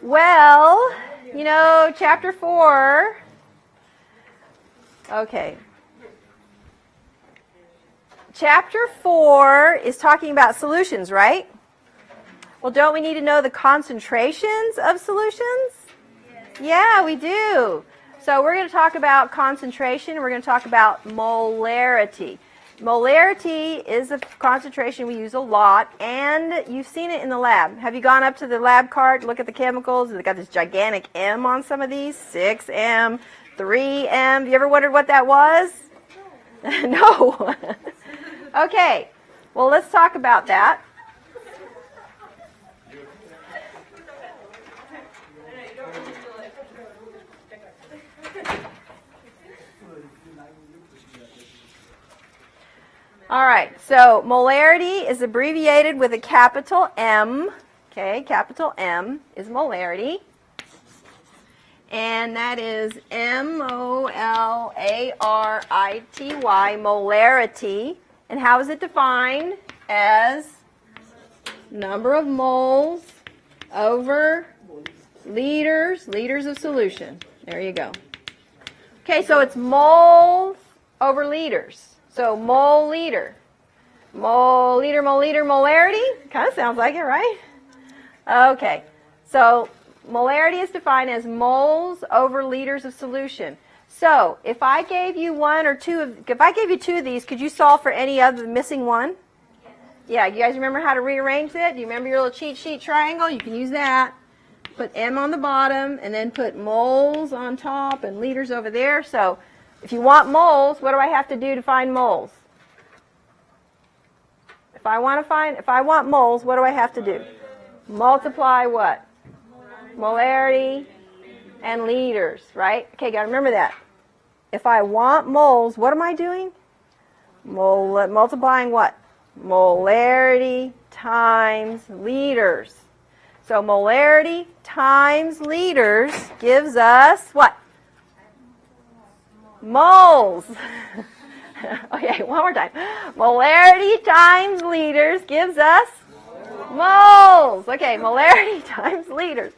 Well, you know, chapter 4. Okay. Chapter 4 is talking about solutions, right? Well, don't we need to know the concentrations of solutions? Yeah, we do. So we're going to talk about concentration. We're going to talk about molarity. Molarity is a concentration we use a lot, and you've seen it in the lab. Have you gone up to the lab cart, look at the chemicals? They've got this gigantic M on some of these, 6M, 3M. Have you ever wondered what that was? No. Okay, well, let's talk about that. All right, so molarity is abbreviated with a capital M. Okay, capital M is molarity. And that is M-O-L-A-R-I-T-Y, molarity. And how is it defined? As number of moles over liters of solution. There you go. Okay, so it's moles over liters. So mole liter. Mole liter, molarity. Kind of sounds like it, right? Okay, so molarity is defined as moles over liters of solution. So if I gave you two of these, could you solve for any of the missing one? Yeah, you guys remember how to rearrange that? Do you remember your little cheat sheet triangle? You can use that. Put M on the bottom and then put moles on top and liters over there. So if you want moles, what do I have to do to find moles? If I want moles, what do I have to do? Multiply what? Molarity and liters, right? Okay, got to remember that. If I want moles, what am I doing? Multiplying what? Molarity times liters. So molarity times liters gives us what? Moles. Okay, one more time. Molarity times liters gives us moles. Okay, molarity times liters.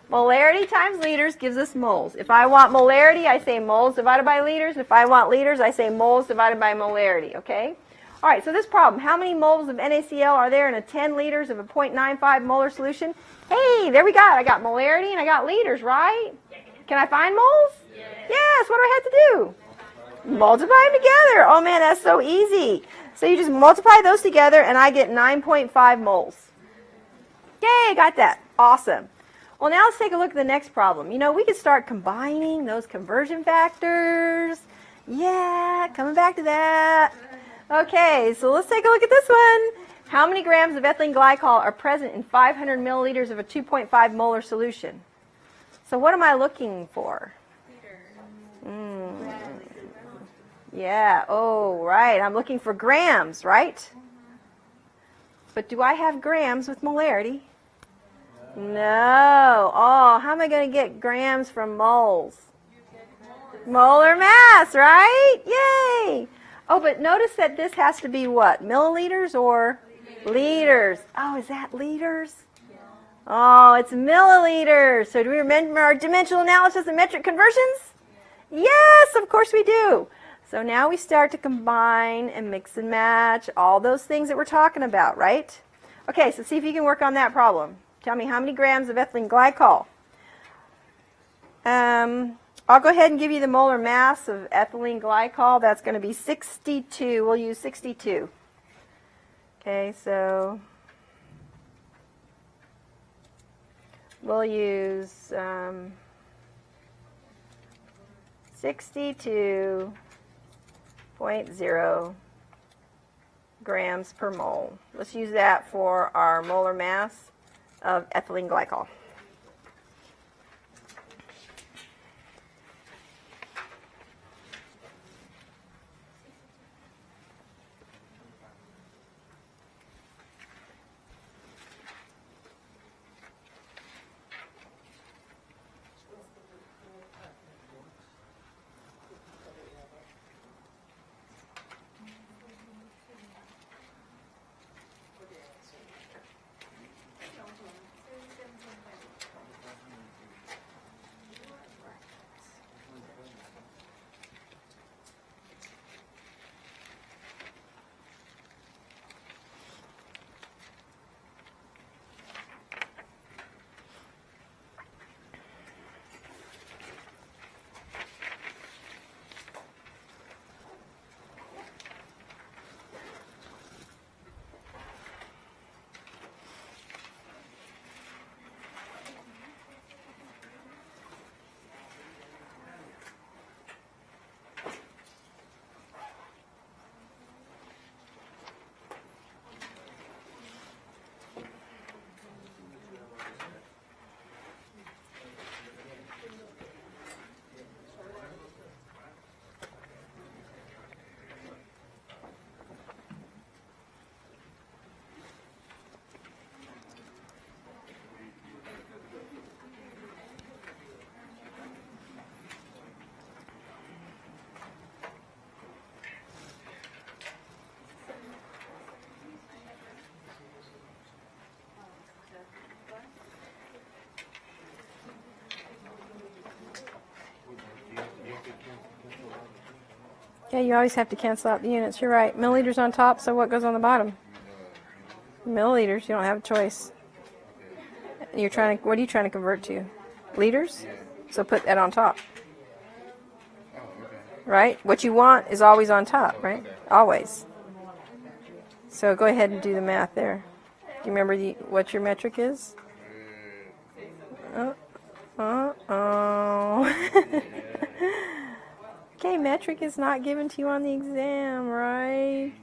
Molarity times liters gives us moles. If I want molarity, I say moles divided by liters. If I want liters, I say moles divided by molarity, okay? All right, so this problem, how many moles of NaCl are there in a 10 liters of a 0.95 molar solution? Hey, there we go. I got molarity and I got liters, right? Can I find moles? Yes, what do I have to do? Multiply them together. Oh, man, that's so easy. So you just multiply those together, and I get 9.5 moles. Yay, got that. Awesome. Well, now let's take a look at the next problem. You know, we could start combining those conversion factors. Yeah, coming back to that. Okay, so let's take a look at this one. How many grams of ethylene glycol are present in 500 milliliters of a 2.5 molar solution? So what am I looking for? Yeah, oh, right. I'm looking for grams, right? But do I have grams with molarity? No. Oh, how am I going to get grams from moles? Molar mass, right? Yay! Oh, but notice that this has to be what? Milliliters or liters? Oh, is that liters? Oh, it's milliliters. So do we remember our dimensional analysis and metric conversions? Yes, of course we do. So now we start to combine and mix and match all those things that we're talking about, right? Okay, so see if you can work on that problem. Tell me how many grams of ethylene glycol. I'll go ahead and give you the molar mass of ethylene glycol. That's going to be 62. We'll use 62. Okay, so we'll use 62.0 grams per mole. Let's use that for our molar mass of ethylene glycol. Yeah, you always have to cancel out the units. You're right. Milliliters on top, so what goes on the bottom? Milliliters. You don't have a choice. You're trying to, what are you trying to convert to? Liters? So put that on top. Right? What you want is always on top, right? Always. So go ahead and do the math there. Do you remember what your metric is? Okay, metric is not given to you on the exam, right?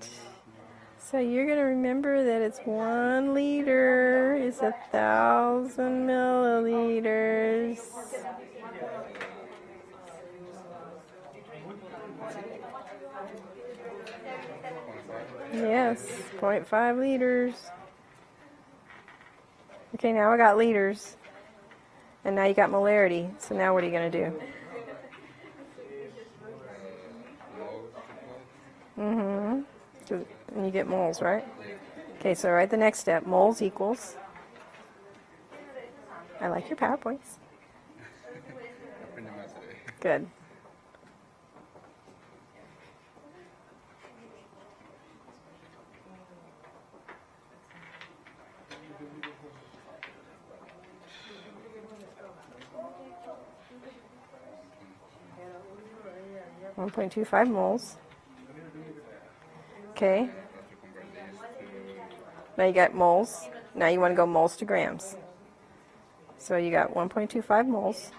So you're going to remember that it's 1 liter is 1,000 milliliters. Yes, 0.5 liters. Okay, now I got liters. And now you got molarity. So now what are you going to do? And you get moles, right? Okay, so write the next step. Moles equals. I like your PowerPoints. Good. .25 moles. Okay. Now you got moles. Now you want to go moles to grams. So you got 1.25 moles.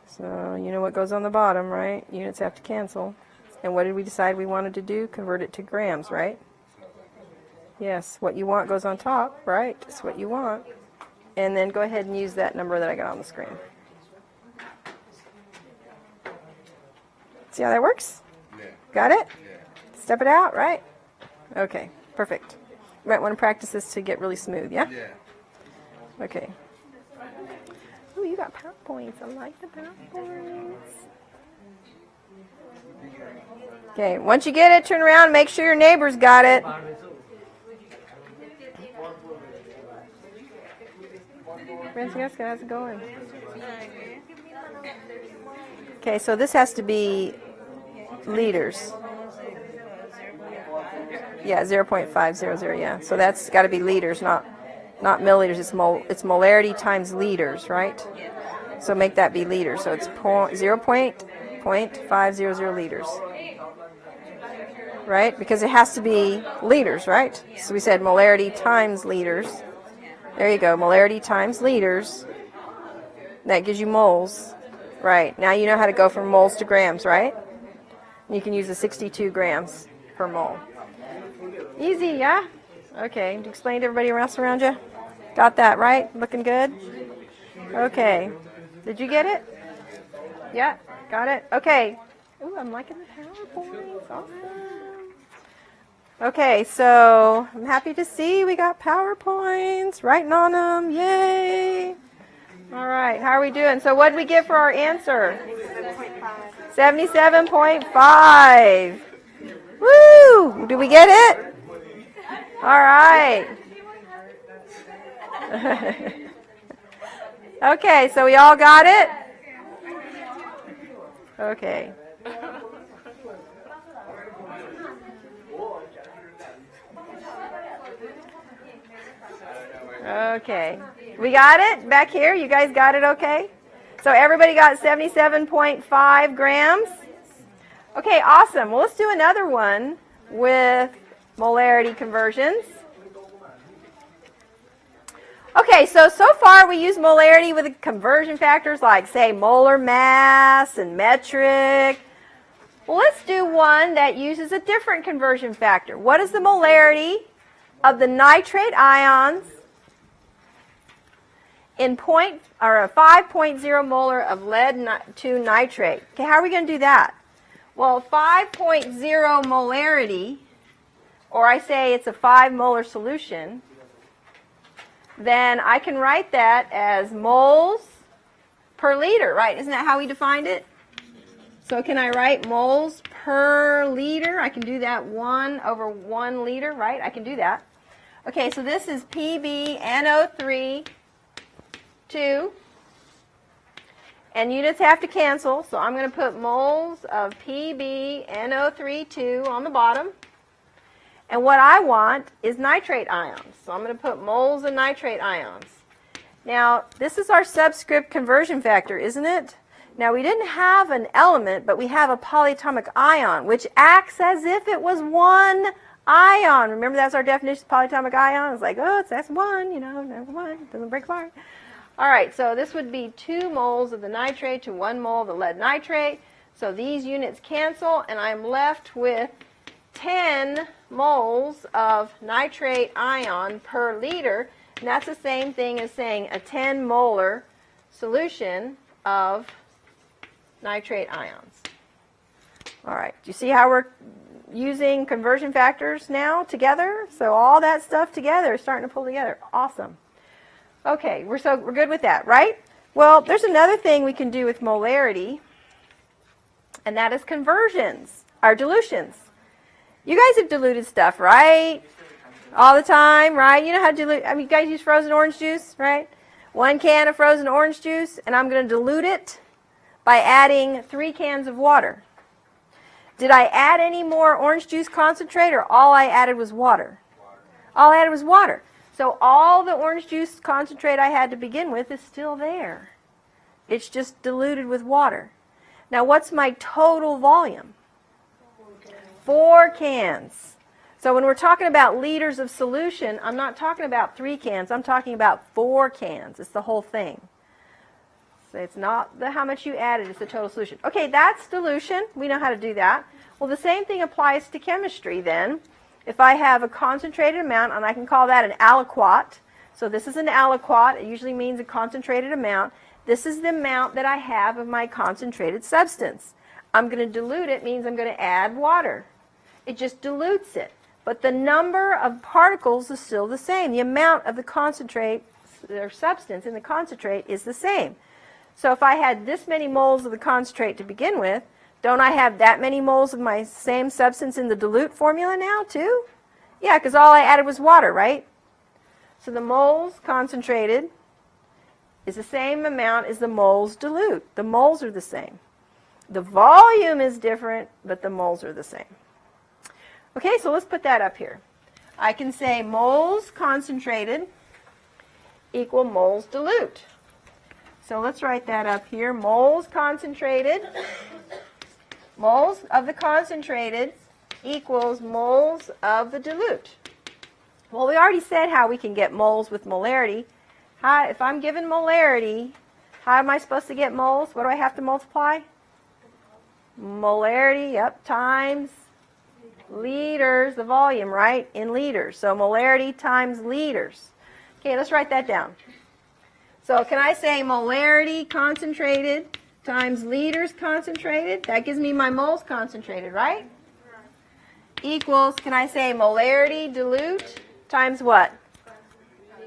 So you know what goes on the bottom, right? Units have to cancel. And what did we decide we wanted to do? Convert it to grams, right? Yes, what you want goes on top, right? It's what you want. And then go ahead and use that number that I got on the screen. See how that works? Yeah. Got it? Yeah. Step it out, right? Okay, perfect. You might want to practice this to get really smooth, yeah? Yeah. Okay. Ooh, you got PowerPoints. I like the PowerPoints. Okay, once you get it, turn around, make sure your neighbors got it. Francesca, how's it going? Okay, so this has to be liters. Yeah, 0.500, yeah. So that's got to be liters, not milliliters. It's molarity times liters, right? So make that be liters. So it's 0.500 liters. Right? Because it has to be liters, right? So we said molarity times liters. There you go, molarity times liters. That gives you moles. Right, now you know how to go from moles to grams, right? You can use the 62 grams per mole. Easy, yeah? Okay, did you explain to everybody else around you? Got that, right? Looking good? Okay. Did you get it? Yeah, got it? Okay. Ooh, I'm liking the PowerPoints. Awesome. Okay, so I'm happy to see we got PowerPoints. Writing on them. Yay! All right, how are we doing? So what did we get for our answer? 77.5. Woo! Did we get it? All right. Okay, so we all got it? Okay. Okay. We got it back here? You guys got it okay? So everybody got 77.5 grams? Okay, awesome. Well, let's do another one with molarity conversions. Okay, so far we use molarity with conversion factors like, say, molar mass and metric. Well, let's do one that uses a different conversion factor. What is the molarity of the nitrate ions in 5.0 molar of lead 2 nitrate? Okay, how are we going to do that? Well, 5.0 molarity, or I say it's a 5 molar solution, then I can write that as moles per liter, right? Isn't that how we defined it? So can I write moles per liter? I can do that 1 over 1 liter, right? I can do that. Okay, so this is PbNO3 2. And units have to cancel, so I'm going to put moles of PbNO32 on the bottom. And what I want is nitrate ions. So I'm going to put moles of nitrate ions. Now, this is our subscript conversion factor, isn't it? Now, we didn't have an element, but we have a polyatomic ion, which acts as if it was one ion. Remember, that's our definition of polyatomic ion. It's like, oh, that's one, you know, never mind. It doesn't break apart. All right, so this would be 2 moles of the nitrate to 1 mole of the lead nitrate. So these units cancel, and I'm left with 10 moles of nitrate ion per liter. And that's the same thing as saying a 10 molar solution of nitrate ions. All right, do you see how we're using conversion factors now together? So all that stuff together is starting to pull together. Awesome. Okay, we're good with that, right? Well, there's another thing we can do with molarity, and that is conversions, or dilutions. You guys have diluted stuff, right? All the time, right? You know how to dilute. I mean, you guys use frozen orange juice, right? 1 can of frozen orange juice, and I'm going to dilute it by adding 3 cans of water. Did I add any more orange juice concentrate, or all I added was water? All I added was water. So all the orange juice concentrate I had to begin with is still there. It's just diluted with water. Now, what's my total volume? 4 cans. So when we're talking about liters of solution, I'm not talking about 3 cans. I'm talking about 4 cans. It's the whole thing. So it's not how much you added, it's the total solution. Okay, that's dilution. We know how to do that. Well, the same thing applies to chemistry then. If I have a concentrated amount, and I can call that an aliquot. So this is an aliquot. It usually means a concentrated amount. This is the amount that I have of my concentrated substance. I'm going to dilute it, means I'm going to add water. It just dilutes it. But the number of particles is still the same. The amount of the concentrate or substance in the concentrate is the same. So if I had this many moles of the concentrate to begin with, don't I have that many moles of my same substance in the dilute formula now too? Yeah, because all I added was water, right? So the moles concentrated is the same amount as the moles dilute. The moles are the same. The volume is different, but the moles are the same. Okay, so let's put that up here. I can say moles concentrated equal moles dilute. So let's write that up here. Moles concentrated, moles of the concentrated equals moles of the dilute. Well, we already said how we can get moles with molarity. If I'm given molarity, how am I supposed to get moles? What do I have to multiply? Molarity, yep, times liters, the volume, right, in liters. So molarity times liters. Okay, let's write that down. So can I say molarity concentrated times liters concentrated? That gives me my moles concentrated, right? Equals, can I say molarity dilute times what?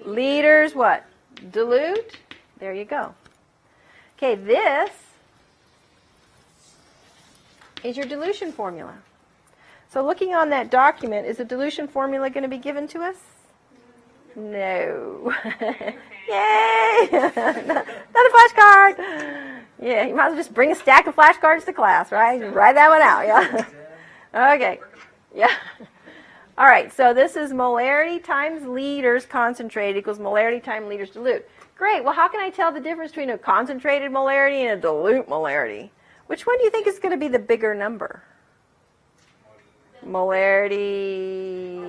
Liters what? Dilute. There you go. Okay, this is your dilution formula. So looking on that document, is the dilution formula going to be given to us? No. Yay! Another flashcard. Yeah, you might as well just bring a stack of flashcards to class, right? Just write that one out, yeah? Okay. Yeah. All right, so this is molarity times liters concentrated equals molarity times liters dilute. Great. Well, how can I tell the difference between a concentrated molarity and a dilute molarity? Which one do you think is going to be the bigger number? Molarity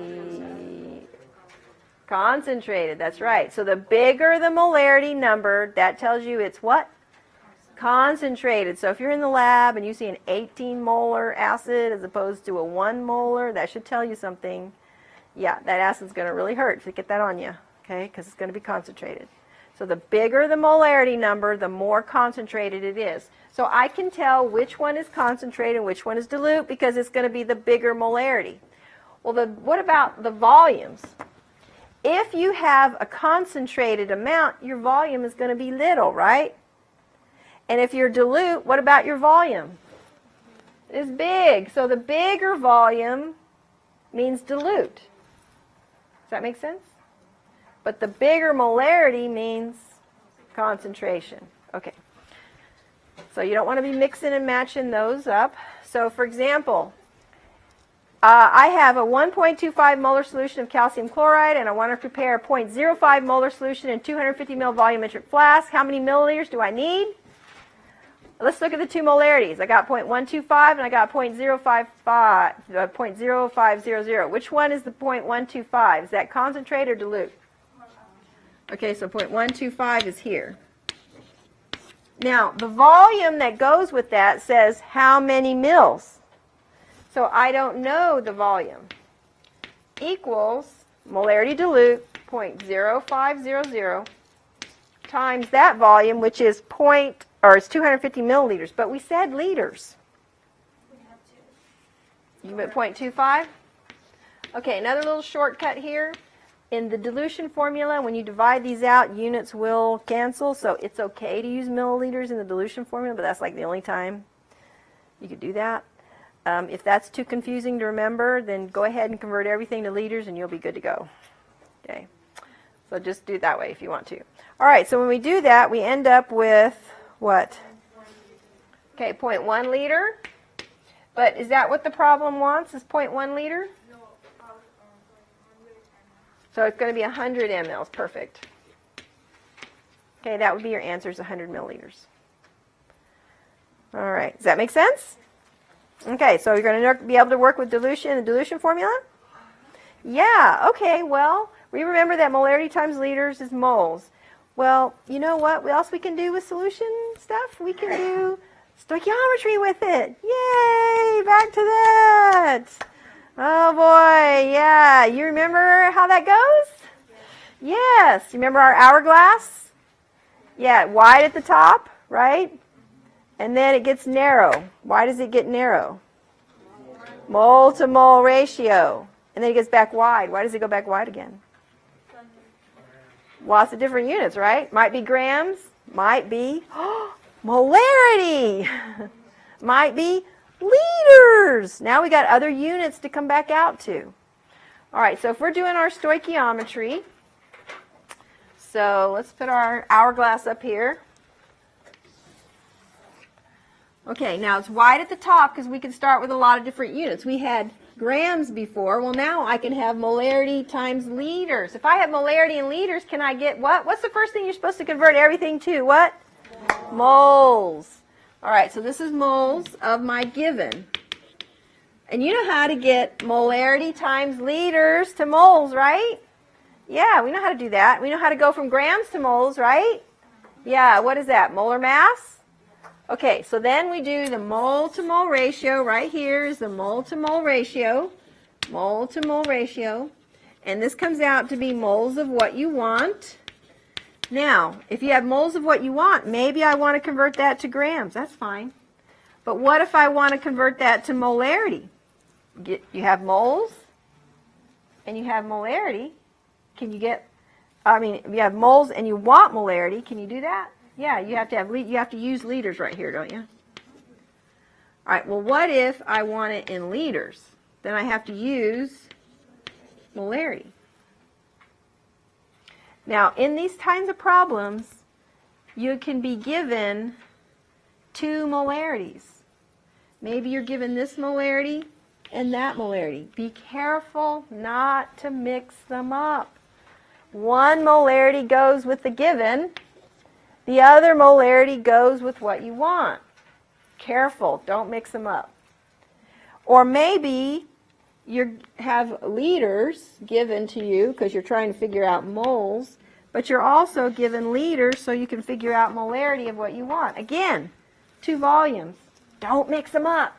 concentrated, that's right. So the bigger the molarity number, that tells you it's what? Concentrated. So if you're in the lab and you see an 18 molar acid as opposed to a 1 molar, that should tell you something. Yeah, that acid's going to really hurt if you get that on you, okay, because it's going to be concentrated. So the bigger the molarity number, the more concentrated it is. So I can tell which one is concentrated and which one is dilute because it's going to be the bigger molarity. Well, what about the volumes? If you have a concentrated amount, your volume is going to be little, right? And if you're dilute, what about your volume? It's big. So the bigger volume means dilute. Does that make sense? But the bigger molarity means concentration. Okay. So you don't want to be mixing and matching those up. So for example, I have a 1.25 molar solution of calcium chloride, and I want to prepare a 0.05 molar solution in 250 ml volumetric flask. How many milliliters do I need? Let's look at the two molarities. I got 0.125 and I got 0.0500. Which one is the 0.125? Is that concentrate or dilute? Okay, so 0.125 is here. Now, the volume that goes with that says how many mils. So I don't know the volume. Equals molarity dilute 0.0500 times that volume, which is it's 250 milliliters, but we said liters. You went 0.25? Okay, another little shortcut here. In the dilution formula, when you divide these out, units will cancel, so it's okay to use milliliters in the dilution formula, but that's like the only time you could do that. If that's too confusing to remember, then go ahead and convert everything to liters and you'll be good to go. Okay, so just do it that way if you want to. All right, so when we do that, we end up with what? Okay, 0.1 liter. But is that what the problem wants, is 0.1 liter? No, So it's going to be 100 mLs. Perfect. Okay, that would be your answer, is 100 milliliters. All right, does that make sense? Okay, so you're going to be able to work with dilution and the dilution formula? Yeah, okay, well, we remember that molarity times liters is moles. Well, you know what else we can do with solution stuff? We can do stoichiometry with it. Yay, back to that. Oh boy, yeah, you remember how that goes? Yes, you remember our hourglass? Yeah, wide at the top, right? And then it gets narrow. Why does it get narrow? Mole to mole ratio. And then it gets back wide. Why does it go back wide again? Lots of different units, right? Might be grams. Might be molarity. Might be liters. Now we got other units to come back out to. All right, so if we're doing our stoichiometry, so let's put our hourglass up here. Okay, now it's wide at the top because we can start with a lot of different units. We had grams before. Well, now I can have molarity times liters. If I have molarity in liters, can I get what? What's the first thing you're supposed to convert everything to? What? Moles. All right, so this is moles of my given. And you know how to get molarity times liters to moles, right? Yeah, we know how to do that. We know how to go from grams to moles, right? Yeah, what is that? Molar mass? Okay, so then we do the mole to mole ratio. Right here is the mole to mole ratio. Mole to mole ratio. And this comes out to be moles of what you want. Now, if you have moles of what you want, maybe I want to convert that to grams. That's fine. But what if I want to convert that to molarity? You have moles and you have molarity. Can you get, if you have moles and you want molarity, can you do that? Yeah, you have to use liters right here, don't you? All right, well, what if I want it in liters? Then I have to use molarity. Now, in these kinds of problems, you can be given two molarities. Maybe you're given this molarity and that molarity. Be careful not to mix them up. One molarity goes with the given. The other molarity goes with what you want. Careful, don't mix them up. Or maybe you have liters given to you because you're trying to figure out moles, but you're also given liters so you can figure out molarity of what you want. Again, two volumes. Don't mix them up.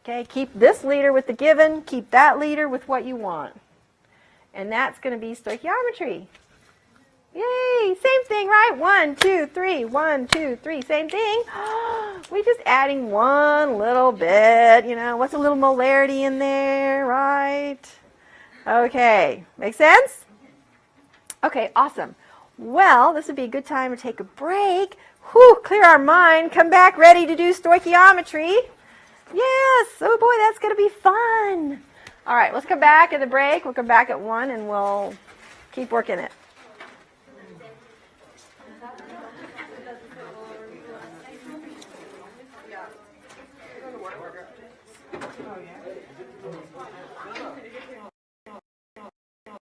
Okay, keep this liter with the given, keep that liter with what you want. And that's going to be stoichiometry. Yay, same thing, right? 1, 2, 3, 1, 2, 3, same thing. We're just adding one little bit, what's a little molarity in there, right? Okay, make sense? Okay, awesome. Well, this would be a good time to take a break. Whew, clear our mind, come back ready to do stoichiometry. Yes, oh boy, that's going to be fun. All right, let's come back at the break. We'll come back at 1 and we'll keep working it.